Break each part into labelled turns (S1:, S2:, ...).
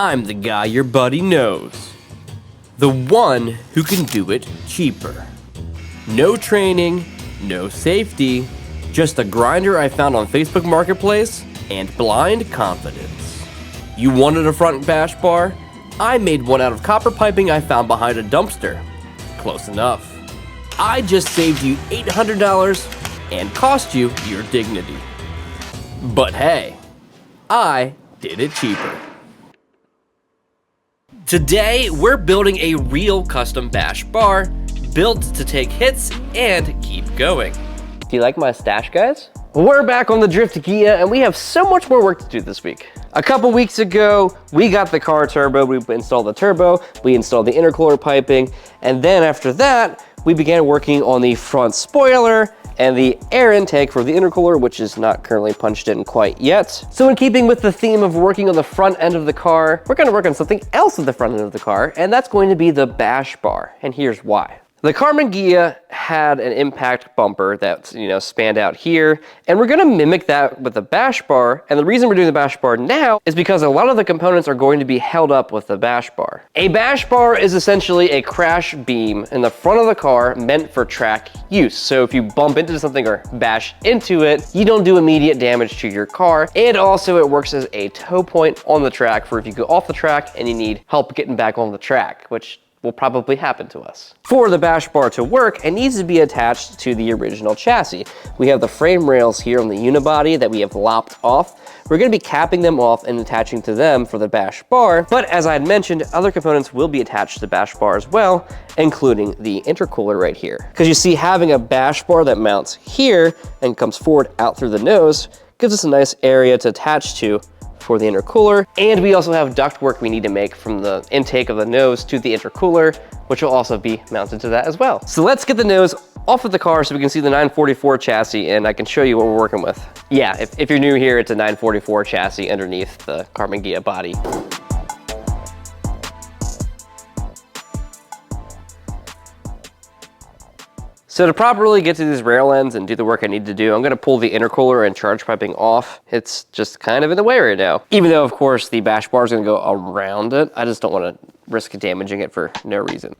S1: I'm the guy your buddy knows. The one who can do it cheaper. No training, no safety, just a grinder I found on Facebook Marketplace and blind confidence. You wanted a front bash bar? I made one out of copper piping I found behind a dumpster. Close enough. I just saved you $800 and cost you your dignity. But hey, I did it cheaper. Today, we're building a real custom bash bar, built to take hits and keep going. Do you like my stash, guys? We're back on the Drift Ghia, and we have so much more work to do this week. A couple weeks ago, we got the car turbo, we installed the turbo, we installed the intercooler piping, and then after that, we began working on the front spoiler and the air intake for the intercooler, which is not currently punched in quite yet. So in keeping with the theme of working on the front end of the car, we're gonna work on something else at the front end of the car, and that's going to be the bash bar, and here's why. The Ghia had an impact bumper that, spanned out here, and we're gonna mimic that with the bash bar, and the reason we're doing the bash bar now is because a lot of the components are going to be held up with the bash bar. A bash bar is essentially a crash beam in the front of the car meant for track use. So if you bump into something or bash into it, you don't do immediate damage to your car, and also it works as a tow point on the track for if you go off the track and you need help getting back on the track, which will probably happen to us. For the bash bar to work, it needs to be attached to the original chassis. We have the frame rails here on the unibody that we have lopped off. We're gonna be capping them off and attaching to them for the bash bar, but as I had mentioned, other components will be attached to the bash bar as well, including the intercooler right here. Because you see, having a bash bar that mounts here and comes forward out through the nose gives us a nice area to attach to for the intercooler. And we also have duct work we need to make from the intake of the nose to the intercooler, which will also be mounted to that as well. So let's get the nose off of the car so we can see the 944 chassis, and I can show you what we're working with. Yeah, if you're new here, it's a 944 chassis underneath the Ghia body. So to properly get to these rail ends and do the work I need to do, I'm gonna pull the intercooler and charge piping off. It's just kind of in the way right now. Even though, of course, the bash bar is gonna go around it, I just don't wanna risk damaging it for no reason.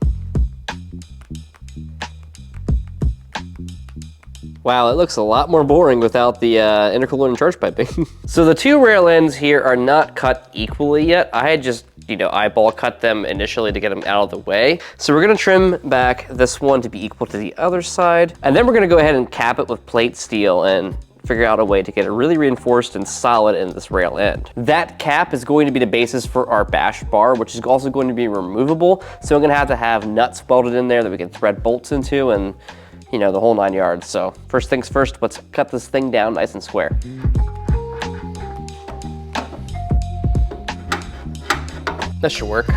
S1: Wow, it looks a lot more boring without the intercooler and charge piping. So the two rail ends here are not cut equally yet. I had just eyeball cut them initially to get them out of the way. So we're gonna trim back this one to be equal to the other side. And then we're gonna go ahead and cap it with plate steel and figure out a way to get it really reinforced and solid in this rail end. That cap is going to be the basis for our bash bar, which is also going to be removable. So I'm gonna have to have nuts welded in there that we can thread bolts into, and the whole 9 yards. So first things first, let's cut this thing down nice and square. That should work.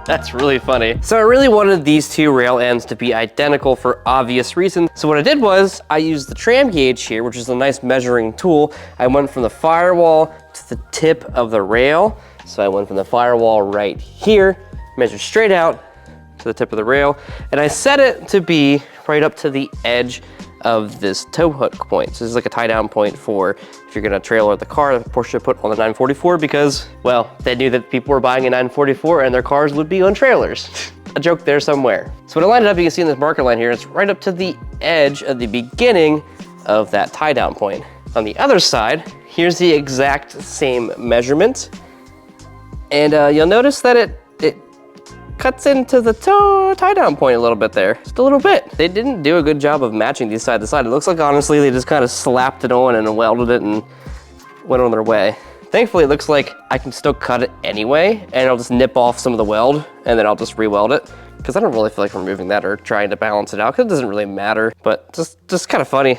S1: That's really funny. So I really wanted these two rail ends to be identical for obvious reasons. So what I did was I used the tram gauge here, which is a nice measuring tool. I went from the firewall to the tip of the rail. So I went from the firewall right here, measured straight out to the tip of the rail, and I set it to be right up to the edge of this tow hook point. So this is like a tie down point for if you're gonna trailer the car that Porsche put on the 944 because, well, they knew that people were buying a 944 and their cars would be on trailers. A joke there somewhere. So when I lined it up, you can see in this marker line here, it's right up to the edge of the beginning of that tie down point. On the other side, here's the exact same measurement. And you'll notice that it cuts into the tie down point a little bit there, just a little bit. They didn't do a good job of matching these side to side. It looks like, honestly, they just kind of slapped it on and welded it and went on their way. Thankfully, it looks like I can still cut it anyway, and I'll just nip off some of the weld, and then I'll just re-weld it, because I don't really feel like removing that or trying to balance it out, because it doesn't really matter, but just kind of funny.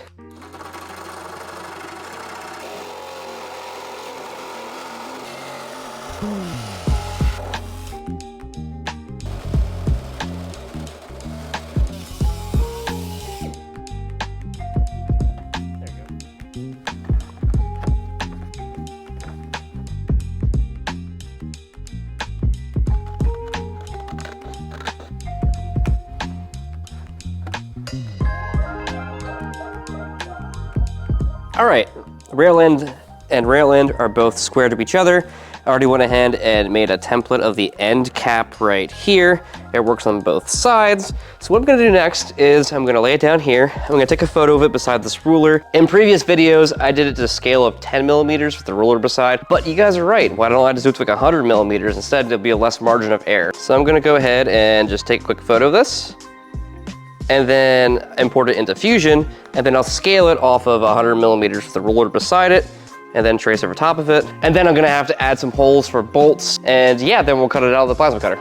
S1: All right, rail end and rail end are both square to each other. I already went ahead and made a template of the end cap right here. It works on both sides. So what I'm gonna do next is I'm gonna lay it down here. I'm gonna take a photo of it beside this ruler. In previous videos, I did it to a scale of 10 millimeters with the ruler beside, but you guys are right. Why don't I just do it to like 100 millimeters instead? There'll be a less margin of error. So I'm gonna go ahead and just take a quick photo of this and then import it into Fusion, and then I'll scale it off of 100 millimeters with the ruler beside it, and then trace over top of it. And then I'm gonna have to add some holes for bolts, and yeah, then we'll cut it out with the plasma cutter.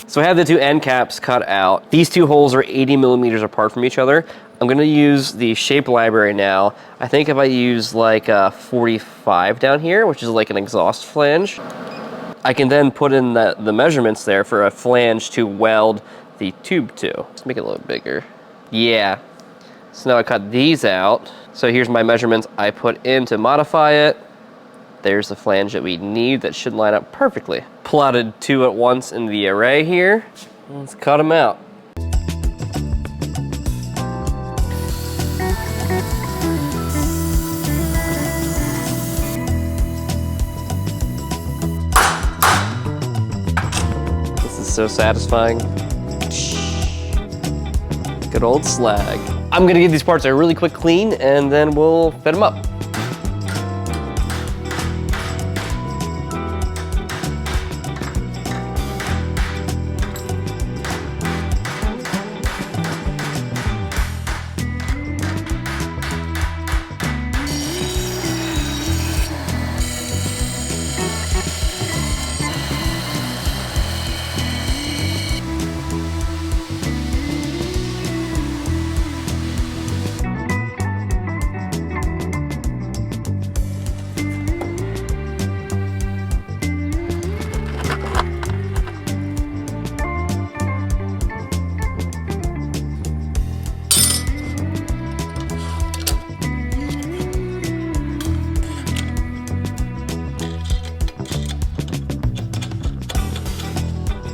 S1: So I have the two end caps cut out. These two holes are 80 millimeters apart from each other. I'm gonna use the shape library now. I think if I use like a 45 down here, which is like an exhaust flange, I can then put in the measurements there for a flange to weld the tube to. Let's make it a little bigger. Yeah. So now I cut these out. So here's my measurements I put in to modify it. There's the flange that we need that should line up perfectly. Plotted two at once in the array here. Let's cut them out. This is so satisfying. Good old slag. I'm gonna give these parts a really quick clean and then we'll fit them up.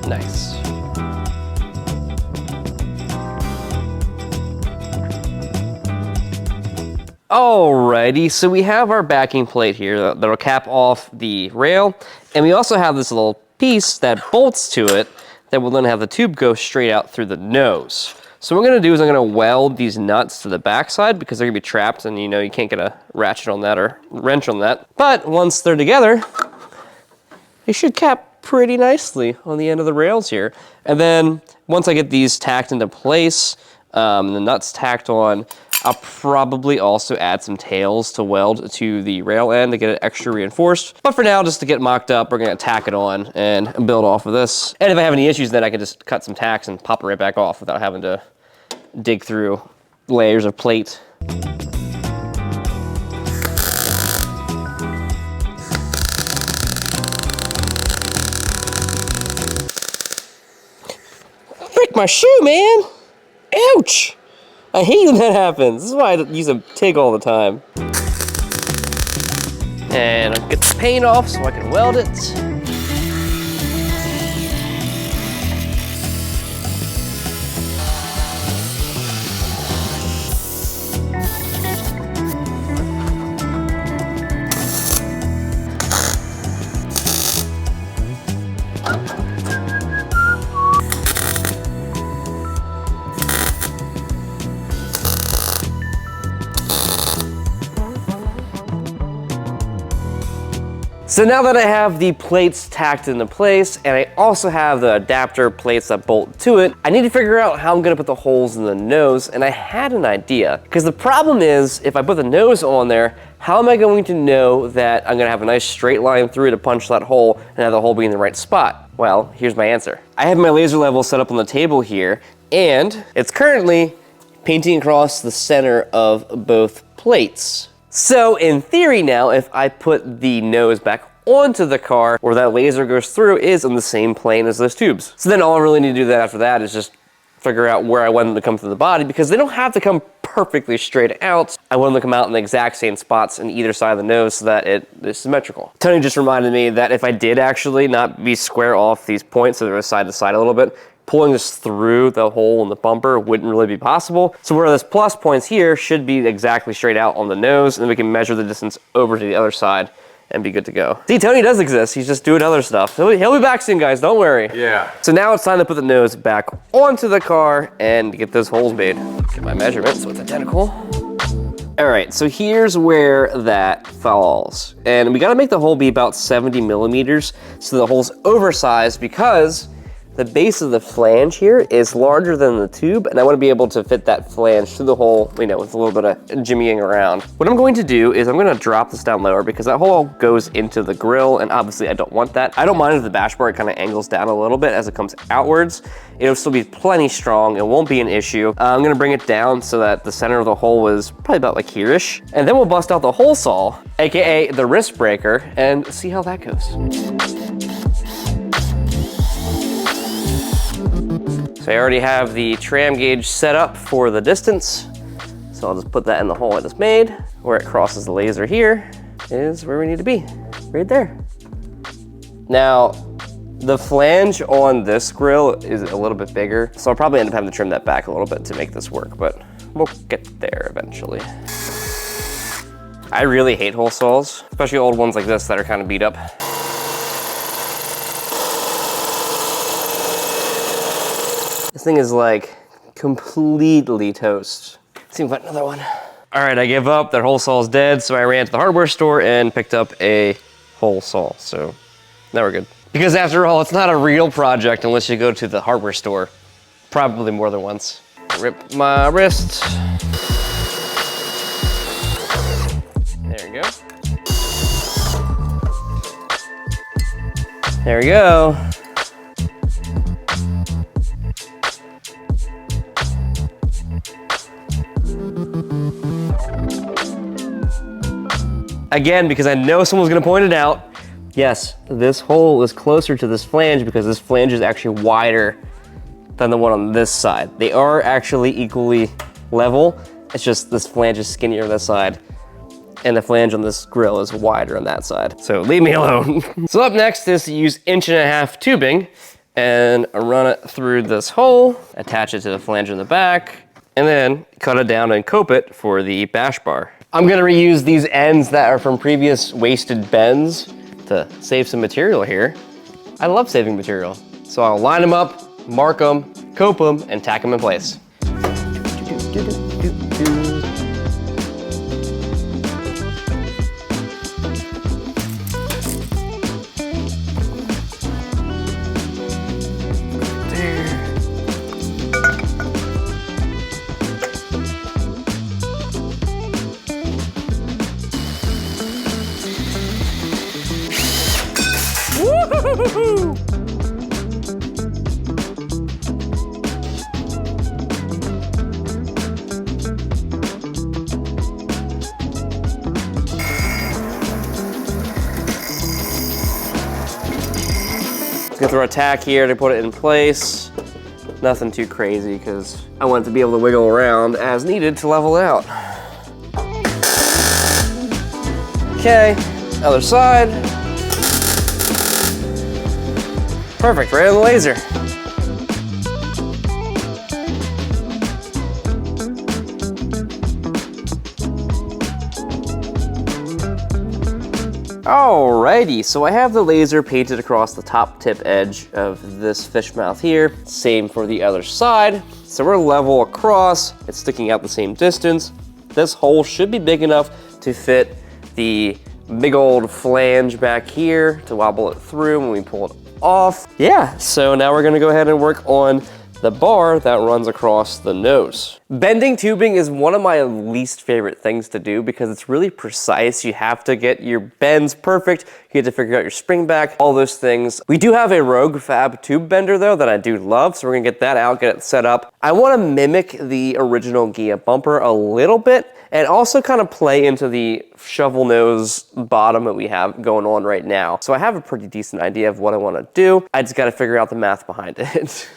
S1: Nice. Alrighty, so we have our backing plate here that'll cap off the rail, and we also have this little piece that bolts to it that will then have the tube go straight out through the nose. So what I'm gonna do is I'm gonna weld these nuts to the backside because they're gonna be trapped and you can't get a ratchet on that or wrench on that. But once they're together, they should cap pretty nicely on the end of the rails here. And then once I get these tacked into place, the nuts tacked on, I'll probably also add some tails to weld to the rail end to get it extra reinforced. But for now, just to get mocked up, we're gonna tack it on and build off of this. And if I have any issues, then I can just cut some tacks and pop it right back off without having to dig through layers of plate. Frick my shoe, man! Ouch! I hate when that happens. This is why I use a TIG all the time. And I'll get the paint off so I can weld it. So now that I have the plates tacked into place, and I also have the adapter plates that bolt to it, I need to figure out how I'm gonna put the holes in the nose, and I had an idea. Because the problem is, if I put the nose on there, how am I going to know that I'm gonna have a nice straight line through to punch that hole and have the hole be in the right spot? Well, here's my answer. I have my laser level set up on the table here, and it's currently painting across the center of both plates. So in theory now, if I put the nose back onto the car where that laser goes through is on the same plane as those tubes. So then all I really need to do after that is just figure out where I want them to come through the body, because they don't have to come perfectly straight out. I want them to come out in the exact same spots in either side of the nose so that it is symmetrical. Tony just reminded me that if I did actually not be square off these points so they're side to side a little bit, pulling this through the hole in the bumper wouldn't really be possible. So where this plus points here should be exactly straight out on the nose, and then we can measure the distance over to the other side and be good to go. See, Tony does exist. He's just doing other stuff. He'll be back soon, guys. Don't worry.
S2: Yeah.
S1: So now it's time to put the nose back onto the car and get those holes made. Get my measurement so it's identical. All right, so here's where that falls. And we gotta make the hole be about 70 millimeters so the hole's oversized, because the base of the flange here is larger than the tube, and I want to be able to fit that flange through the hole, you know, with a little bit of jimmying around. What I'm going to do is I'm going to drop this down lower because that hole goes into the grill, and obviously I don't want that. I don't mind if the bash bar kind of angles down a little bit as it comes outwards. It'll still be plenty strong. It won't be an issue. I'm going to bring it down so that the center of the hole is probably about like here-ish. And then we'll bust out the hole saw, AKA the wrist breaker, and see how that goes. So I already have the tram gauge set up for the distance. So I'll just put that in the hole I just made. Where it crosses the laser here is where we need to be, right there. Now, the flange on this grill is a little bit bigger, so I'll probably end up having to trim that back a little bit to make this work, but we'll get there eventually. I really hate hole saws, especially old ones like this that are kind of beat up. This thing is like completely toast. Let's see if I got another one. All right, I gave up. That hole saw is dead, so I ran to the hardware store and picked up a hole saw. So now we're good. Because after all, it's not a real project unless you go to the hardware store. Probably more than once. Rip my wrist. There we go. There we go. Again, because I know someone's gonna point it out, yes, this hole is closer to this flange because this flange is actually wider than the one on this side. They are actually equally level. It's just this flange is skinnier on this side, and the flange on this grill is wider on that side. So leave me alone. So up next is to use 1.5" tubing and run it through this hole, attach it to the flange in the back, and then cut it down and cope it for the bash bar. I'm gonna reuse these ends that are from previous wasted bends to save some material here. I love saving material. So I'll line them up, mark them, cope them, and tack them in place. Woo-hoo-hoo-hoo! Gonna throw a tack here to put it in place. Nothing too crazy because I want it to be able to wiggle around as needed to level it out. Okay, other side. Perfect, right on the laser. Alrighty, so I have the laser painted across the top tip edge of this fish mouth here. Same for the other side. So we're level across, it's sticking out the same distance. This hole should be big enough to fit the big old flange back here to wobble it through when we pull it off. Yeah, so now we're gonna go ahead and work on the bar that runs across the nose. Bending tubing is one of my least favorite things to do because it's really precise. You have to get your bends perfect. You have to figure out your spring back, all those things. We do have a Rogue Fab tube bender though that I do love, so we're gonna get that out, get it set up. I wanna mimic the original Ghia bumper a little bit and also kind of play into the shovel nose bottom that we have going on right now. So I have a pretty decent idea of what I wanna do. I just gotta figure out the math behind it.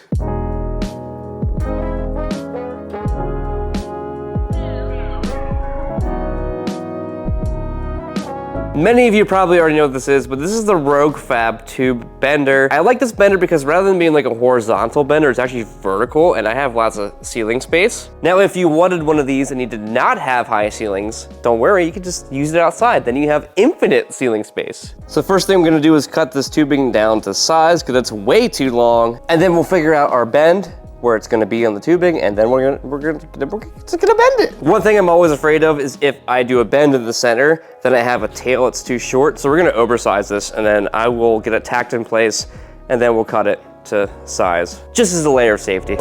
S1: Many of you probably already know what this is, but this is the Rogue Fab tube bender. I like this bender because rather than being like a horizontal bender, it's actually vertical and I have lots of ceiling space. Now, if you wanted one of these and you did not have high ceilings, don't worry, you can just use it outside. Then you have infinite ceiling space. So first thing I'm gonna do is cut this tubing down to size because it's way too long. And then we'll figure out our bend, where it's gonna be on the tubing, and then we're just gonna bend it. One thing I'm always afraid of is if I do a bend in the center, then I have a tail that's too short. So we're gonna oversize this, and then I will get it tacked in place, and then we'll cut it to size, just as a layer of safety.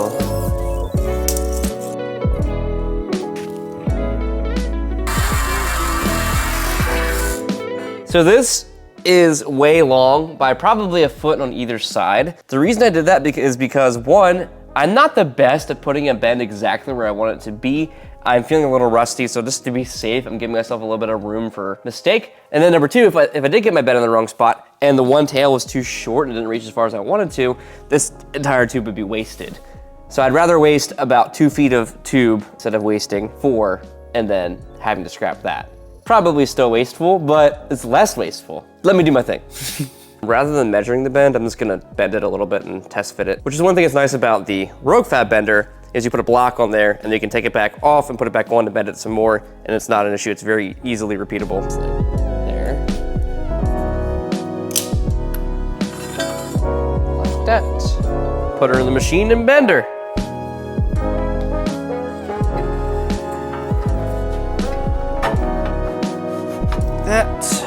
S1: So this is way long by probably a foot on either side. The reason I did that is because one, I'm not the best at putting a bend exactly where I want it to be. I'm feeling a little rusty, so just to be safe, I'm giving myself a little bit of room for mistake. And then number two, if I did get my bend in the wrong spot and the one tail was too short and didn't reach as far as I wanted to, this entire tube would be wasted. So I'd rather waste about 2 feet of tube instead of wasting 4 and then having to scrap that. Probably still wasteful, but it's less wasteful. Let me do my thing. Rather than measuring the bend, I'm just gonna bend it a little bit and test fit it, which is one thing that's nice about the Rogue Fab bender is you put a block on there and you can take it back off and put it back on to bend it some more, and it's not an issue. It's very easily repeatable. There. Like that. Put her in the machine and bend her. That.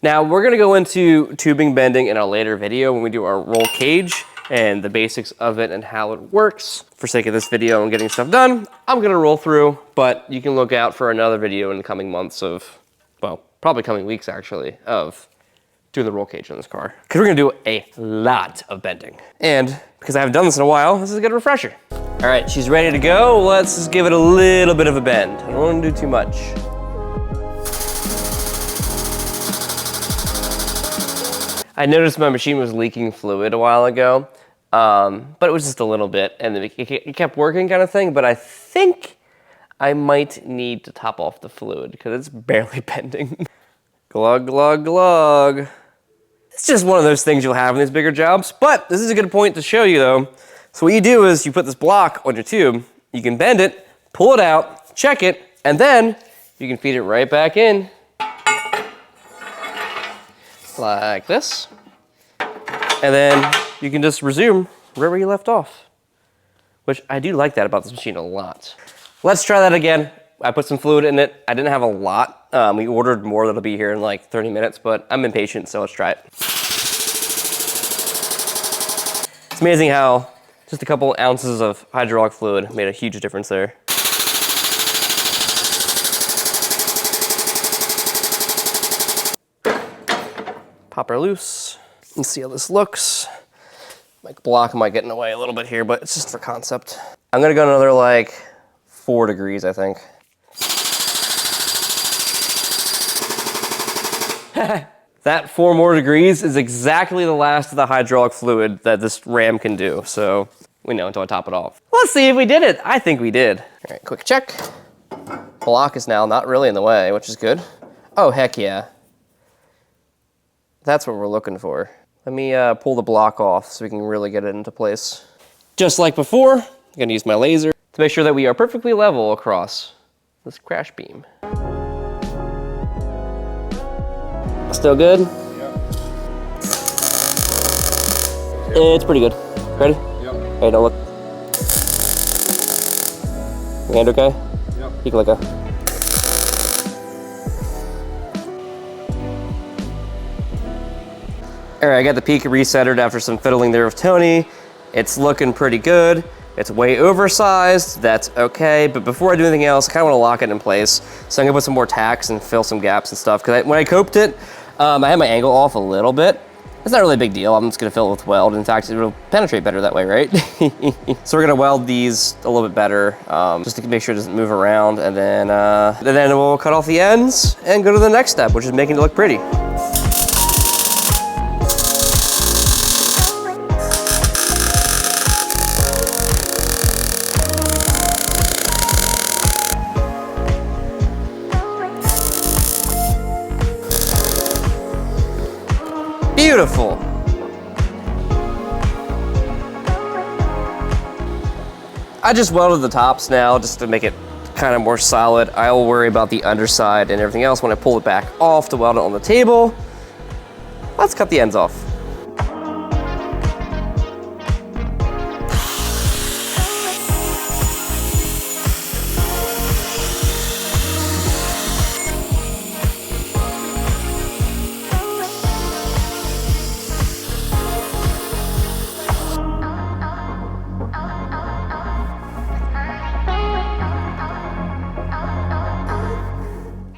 S1: Now we're gonna go into tubing bending in a later video when we do our roll cage and the basics of it and how it works. For sake of this video and getting stuff done, I'm gonna roll through, but you can look out for another video in the coming months of, well, probably coming weeks actually, of doing the roll cage on this car. Because we're gonna do a lot of bending. And because I haven't done this in a while, this is a good refresher. All right, she's ready to go. Let's just give it a little bit of a bend. I don't wanna do too much. I noticed my machine was leaking fluid a while ago, but it was just a little bit, and it kept working kind of thing, but I think I might need to top off the fluid because it's barely bending. Glug, glug, glug. It's just one of those things you'll have in these bigger jobs, but this is a good point to show you though. So what you do is you put this block on your tube, you can bend it, pull it out, check it, and then you can feed it right back in. Like this. And then you can just resume right where you left off, which I do like that about this machine a lot. Let's try that again. I put some fluid in it. I didn't have a lot. We ordered more that'll be here in like 30 minutes, but I'm impatient, so let's try it. It's amazing how just a couple ounces of hydraulic fluid made a huge difference there. Pop her loose and see how this looks. My block might get in the way a little bit here, but it's just for concept. I'm gonna go another like 4 degrees, I think. That 4 more degrees is exactly the last of the hydraulic fluid that this ram can do. So we know until I top it off. Let's see if we did it. I think we did. All right, quick check. Block is now not really in the way, which is good. Oh, heck yeah. That's what we're looking for. Let me pull the block off so we can really get it into place. Just like before, I'm gonna use my laser to make sure that we are perfectly level across this crash beam. Still good? Yeah. It's pretty good. Ready? Yep. Hey, don't look. Your hand okay? Yep. You can look up. All right, I got the peak resettered after some fiddling there with Tony. It's looking pretty good. It's way oversized, that's okay. But before I do anything else, I kinda wanna lock it in place. So I'm gonna put some more tacks and fill some gaps and stuff. Cause when I coped it, I had my angle off a little bit. It's not really a big deal. I'm just gonna fill it with weld. In fact, it'll penetrate better that way, right? So we're gonna weld these a little bit better, just to make sure it doesn't move around. And then we'll cut off the ends and go to the next step, which is making it look pretty. Beautiful. I just welded the tops now just to make it kind of more solid. I'll worry about the underside and everything else when I pull it back off to weld it on the table. Let's cut the ends off.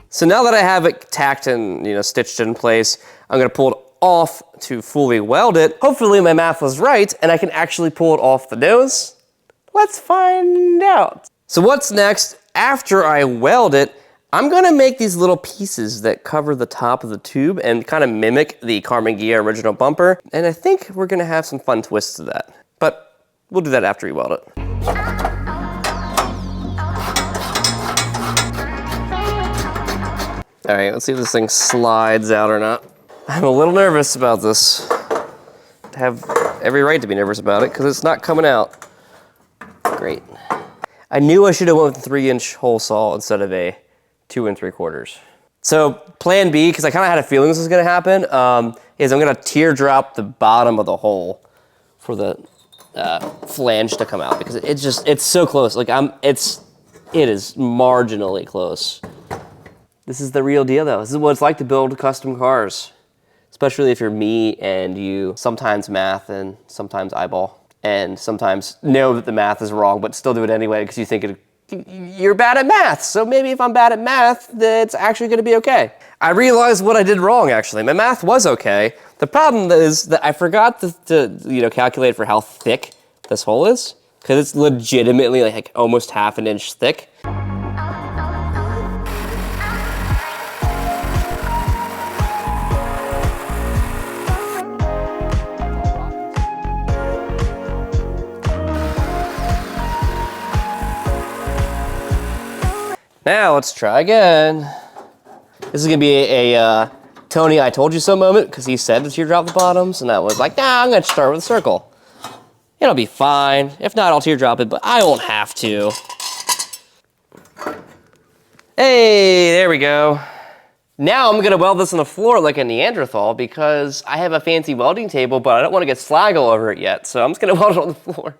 S1: So now that I have it tacked and stitched in place, I'm gonna pull it off to fully weld it. Hopefully my math was right and I can actually pull it off the nose. Let's find out. So what's next? After I weld it, I'm gonna make these little pieces that cover the top of the tube and kind of mimic the Ghia original bumper. And I think we're gonna have some fun twists to that. But we'll do that after we weld it. All right, let's see if this thing slides out or not. I'm a little nervous about this. I have every right to be nervous about it because it's not coming out. Great. I knew I should have went with a 3-inch hole saw instead of a 2 3/4. So plan B, because I kind of had a feeling this was gonna happen, is I'm gonna teardrop the bottom of the hole for the flange to come out because it's so close. Like it is marginally close. This is the real deal though. This is what it's like to build custom cars. Especially if you're me and you sometimes math and sometimes eyeball. And sometimes know that the math is wrong, but still do it anyway because you think you're bad at math. So maybe if I'm bad at math, it's actually gonna be okay. I realized what I did wrong actually. My math was okay. The problem is that I forgot to calculate for how thick this hole is. Because it's legitimately like almost ½ an inch thick. Now let's try again. This is gonna be a Tony I told you so moment because he said to teardrop the bottoms and I was like, nah, I'm gonna start with a circle. It'll be fine. If not, I'll teardrop it, but I won't have to. Hey, there we go. Now I'm gonna weld this on the floor like a Neanderthal because I have a fancy welding table, but I don't wanna get slag all over it yet, so I'm just gonna weld it on the floor.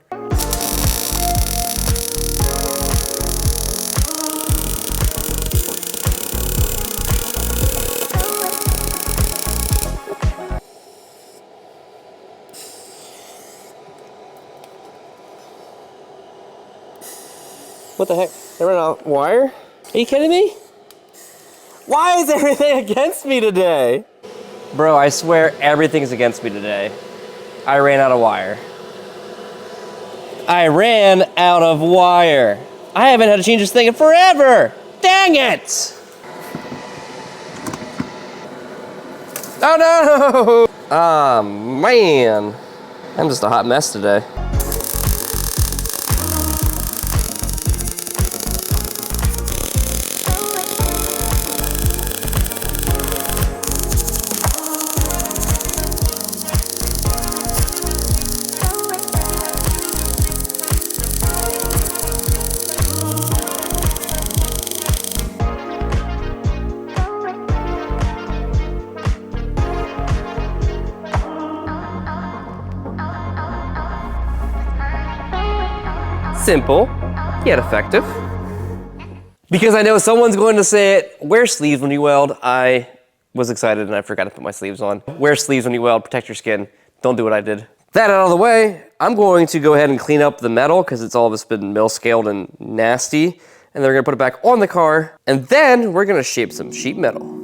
S1: What the heck? They ran out of wire? Are you kidding me? Why is everything against me today? Bro, I swear everything's against me today. I ran out of wire. I ran out of wire. I haven't had to change this thing in forever. Dang it! Oh no! Ah, man. I'm just a hot mess today. Simple, yet effective. Because I know someone's going to say it, wear sleeves when you weld. I was excited and I forgot to put my sleeves on. Wear sleeves when you weld, protect your skin. Don't do what I did. That out of the way, I'm going to go ahead and clean up the metal because it's all of it's been mill scaled and nasty. And then we're gonna put it back on the car. And then we're gonna shape some sheet metal.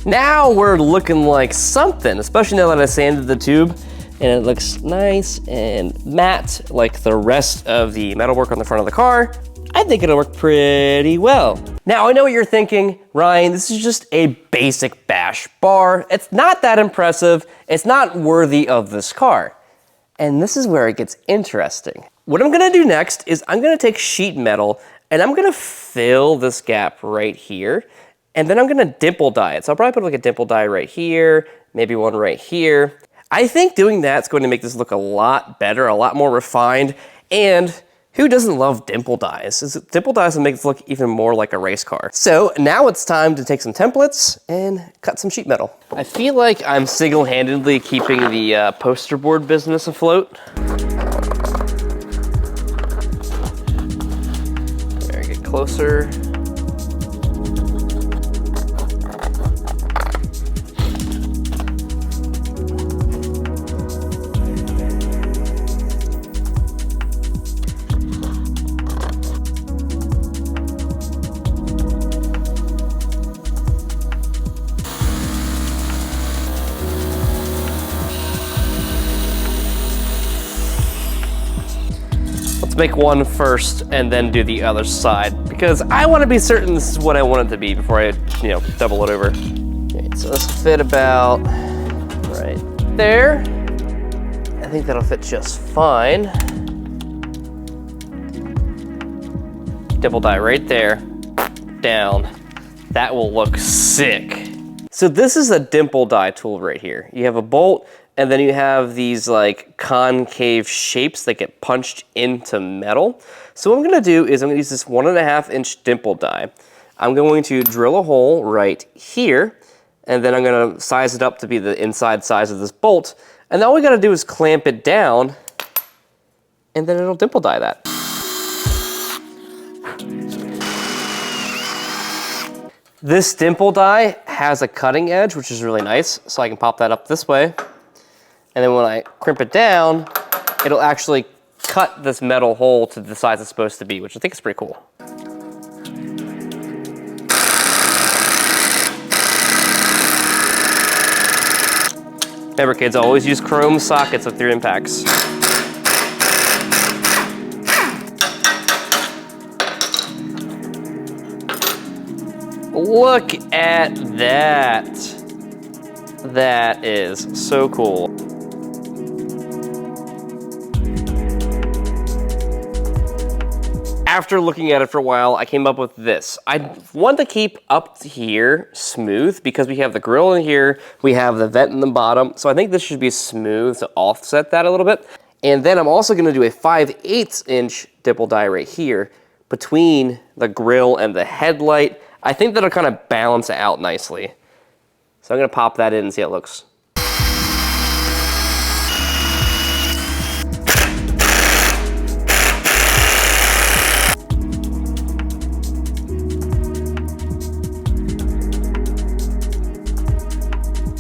S1: Now we're looking like something, especially now that I sanded the tube and it looks nice and matte like the rest of the metalwork on the front of the car. I think it'll work pretty well. Now I know what you're thinking, Ryan, this is just a basic bash bar. It's not that impressive. It's not worthy of this car. And this is where it gets interesting. What I'm gonna do next is I'm gonna take sheet metal and I'm gonna fill this gap right here. And then I'm gonna dimple die it. So I'll probably put like a dimple die right here, maybe one right here. I think doing that's going to make this look a lot better, a lot more refined. And who doesn't love dimple dies? Dimple dies will make this look even more like a race car. So now it's time to take some templates and cut some sheet metal. I feel like I'm single-handedly keeping the poster board business afloat. There, get closer. Make one first and then do the other side because I want to be certain this is what I want it to be before I, double it over. Okay, so this will fit about right there. I think that'll fit just fine. Dimple die right there, down. That will look sick. So this is a dimple die tool right here. You have a bolt and then you have these like concave shapes that get punched into metal. So what I'm gonna do is I'm gonna use this 1.5 inch dimple die. I'm going to drill a hole right here, and then I'm gonna size it up to be the inside size of this bolt. And then all we gotta do is clamp it down, and then it'll dimple die that. This dimple die has a cutting edge, which is really nice, so I can pop that up this way. And then when I crimp it down, it'll actually cut this metal hole to the size it's supposed to be, which I think is pretty cool. Remember kids, always use chrome sockets with your impacts. Look at that. That is so cool. After looking at it for a while, I came up with this. I want to keep up here smooth because we have the grill in here, we have the vent in the bottom, so I think this should be smooth to offset that a little bit. And then I'm also gonna do a 5/8 inch dimple die right here between the grill and the headlight. I think that'll kind of balance it out nicely. So I'm gonna pop that in and see how it looks.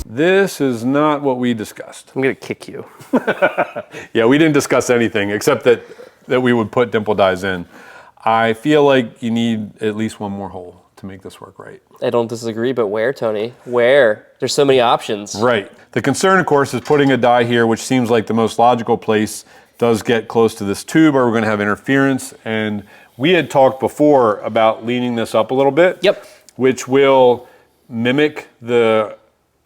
S2: This is not what we discussed.
S1: I'm gonna kick you.
S2: Yeah, we didn't discuss anything except that we would put dimple dies in. I feel like you need at least one more hole to make this work right.
S1: I don't disagree, but where, Tony? Where? There's so many options.
S2: Right. The concern, of course, is putting a die here, which seems like the most logical place, does get close to this tube or we're gonna have interference. And we had talked before about leaning this up a little bit.
S1: Yep.
S2: Which will mimic the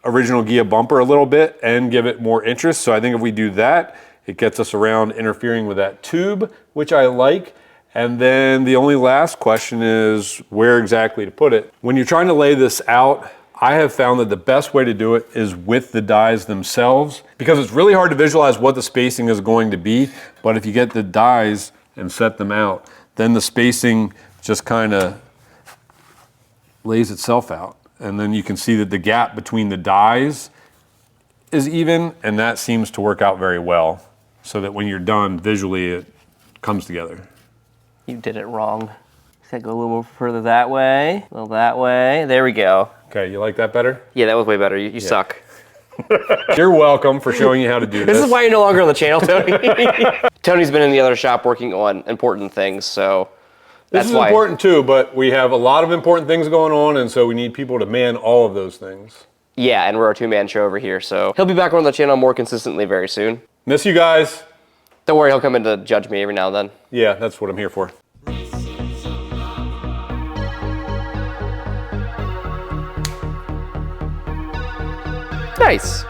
S2: original Ghia bumper a little bit and give it more interest. So I think if we do that, it gets us around interfering with that tube, which I like. And then the only last question is where exactly to put it. When you're trying to lay this out, I have found that the best way to do it is with the dies themselves, because it's really hard to visualize what the spacing is going to be. But if you get the dies and set them out, then the spacing just kind of lays itself out. And then you can see that the gap between the dies is even, and that seems to work out very well, so that when you're done, visually it comes together.
S1: You did it wrong. Gotta go a little further that way, a little that way. There we go.
S2: Okay, you like that better?
S1: Yeah, that was way better. You suck.
S2: You're welcome for showing you how to do this.
S1: This is why you're no longer on the channel, Tony. Tony's been in the other shop working on important things, so
S2: This is important too, but we have a lot of important things going on, and so we need people to man all of those things.
S1: Yeah, and we're a two-man show over here, so he'll be back on the channel more consistently very soon.
S2: Miss you guys.
S1: Don't worry, he'll come in to judge me every now and then.
S2: Yeah, that's what I'm here for.
S1: Nice.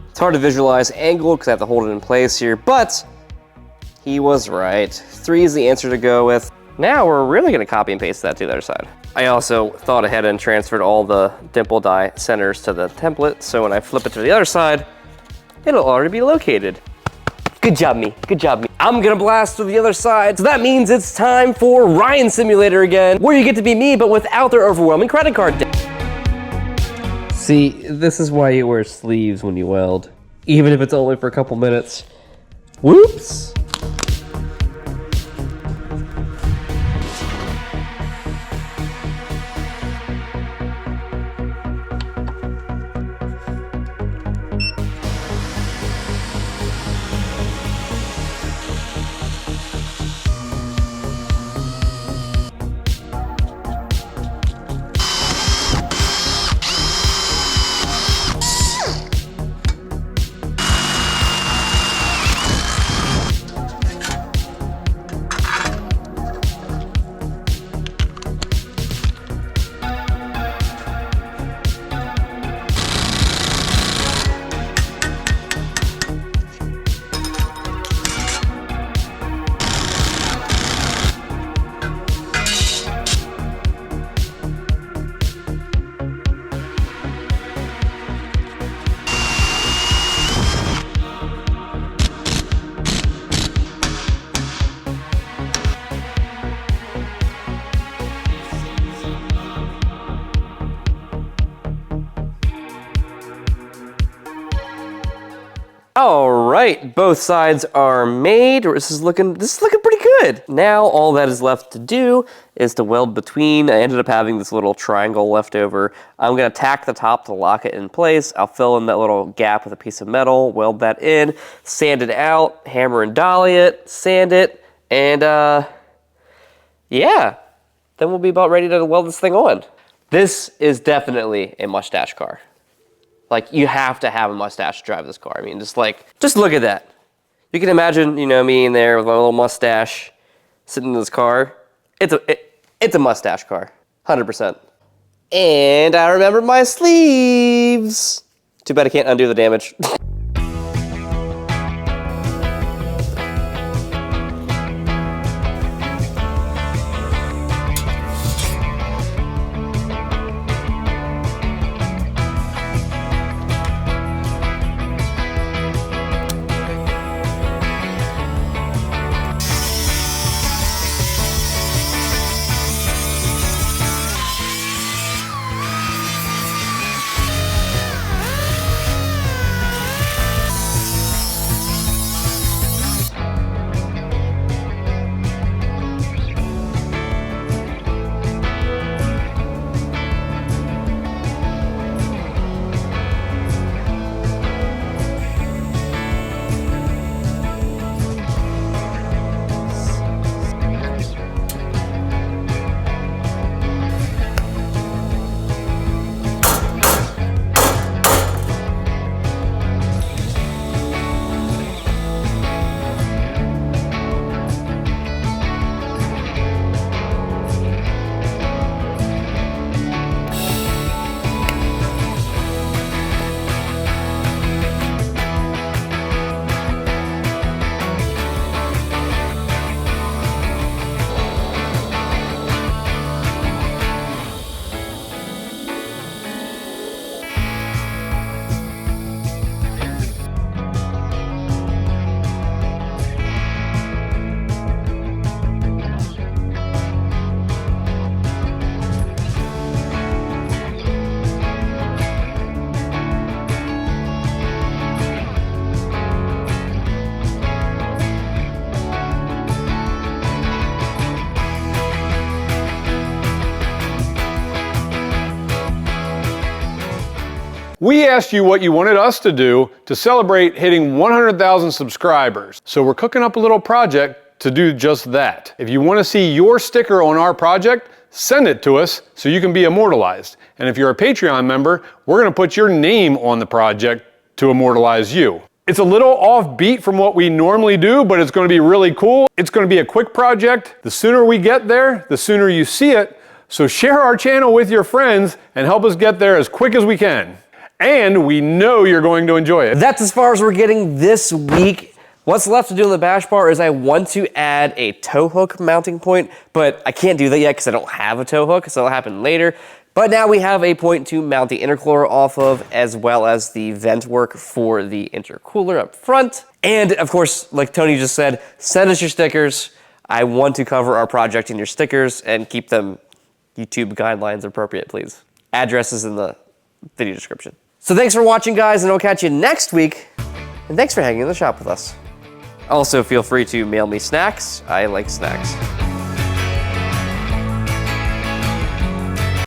S1: It's hard to visualize angled because I have to hold it in place here, but he was right. 3 is the answer to go with. Now we're really gonna copy and paste that to the other side. I also thought ahead and transferred all the dimple die centers to the template, so when I flip it to the other side, it'll already be located. Good job, me. Good job, me. I'm gonna blast to the other side, so that means it's time for Ryan Simulator again, where you get to be me, but without their overwhelming credit card debt. See, this is why you wear sleeves when you weld, even if it's only for a couple minutes. Whoops. All right, both sides are made. This is looking pretty good. Now all that is left to do is to weld between. I ended up having this little triangle left over. I'm gonna tack the top to lock it in place. I'll fill in that little gap with a piece of metal, weld that in, sand it out, hammer and dolly it, sand it, and yeah, then we'll be about ready to weld this thing on. This is definitely a mustache car. Like, you have to have a mustache to drive this car. I mean, just look at that. You can imagine, you know, me in there with my little mustache sitting in this car. It's a mustache car, 100%. And I remember my sleeves. Too bad I can't undo the damage.
S2: We asked you what you wanted us to do to celebrate hitting 100,000 subscribers. So we're cooking up a little project to do just that. If you want to see your sticker on our project, send it to us so you can be immortalized. And if you're a Patreon member, we're going to put your name on the project to immortalize you. It's a little offbeat from what we normally do, but it's going to be really cool. It's going to be a quick project. The sooner we get there, the sooner you see it. So share our channel with your friends and help us get there as quick as we can. And we know you're going to enjoy it.
S1: That's as far as we're getting this week. What's left to do in the bash bar is I want to add a tow hook mounting point, but I can't do that yet because I don't have a tow hook, so it'll happen later. But now we have a point to mount the intercooler off of, as well as the vent work for the intercooler up front. And of course, like Tony just said, send us your stickers. I want to cover our project in your stickers and keep them YouTube guidelines appropriate, please. Address is in the video description. So thanks for watching, guys, and I'll catch you next week. And thanks for hanging in the shop with us. Also, feel free to mail me snacks. I like snacks.